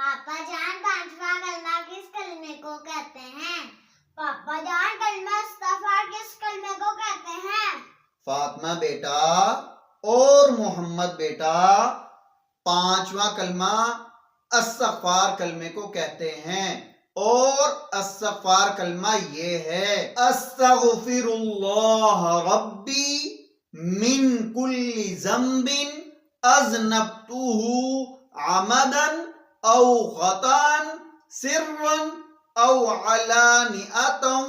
पापा जान पांचवा कलमा किस कलमे को कहते हैं? पापा जान कलमा इस्तग़फ़ार किस कलमे को कहते हैं? फातिमा बेटा और मोहम्मद बेटा, पांचवा कलमा इस्तग़फ़ार कलमे को कहते हैं और इस्तग़फ़ार कलमा ये है, अस्तग़फ़िरुल्लाह रब्बी मिन कुल्ली ज़ंबिन अज़नबतुहु अमदन औ ख़तान सिर्रन औ अलानिअतन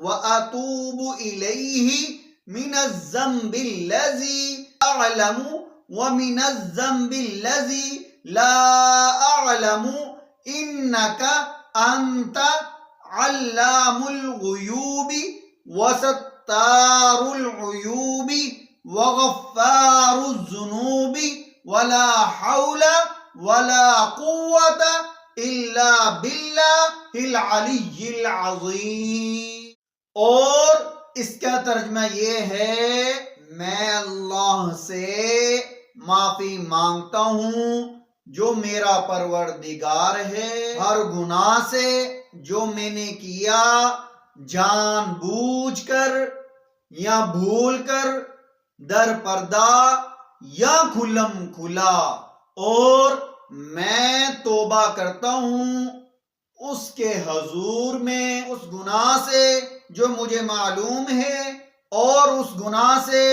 व अतूबु इलैहि मिनज़्ज़ंबिल्लज़ी अअलमु व मिनज़्ज़ंबिल्लज़ी ला अअलमु इन्नका अंत अल्लामुल गुयूबि व सत्तारुल उयूबि व गफ्फारुज़ ज़ुनूबि वला हौला वला कुव्वता इल्ला बिल्लाहिल अलिय्यिल अज़ीम। और इसका तर्जुमा ये है, मैं अल्लाह से माफी मांगता हूँ जो मेरा परवरदिगार है हर गुनाह से जो मैंने किया जानबूझकर या भूलकर, दर पर्दा या खुल्लम खुला, और मैं तौबा करता हूँ उसके हजूर में उस गुनाह से जो मुझे मालूम है और उस गुनाह से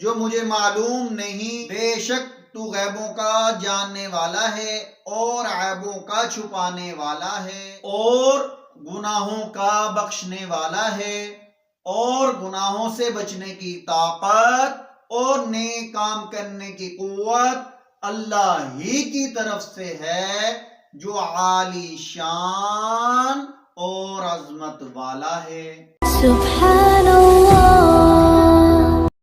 जो मुझे मालूम नहीं। बेशक तू गैबों का जानने वाला है और ऐबों का छुपाने वाला है और गुनाहों का बख्शने वाला है, और गुनाहों से बचने की ताकत और नेक काम करने की कुव्वत अल्लाह ही की तरफ से है जो आली शान और अजमत वाला है।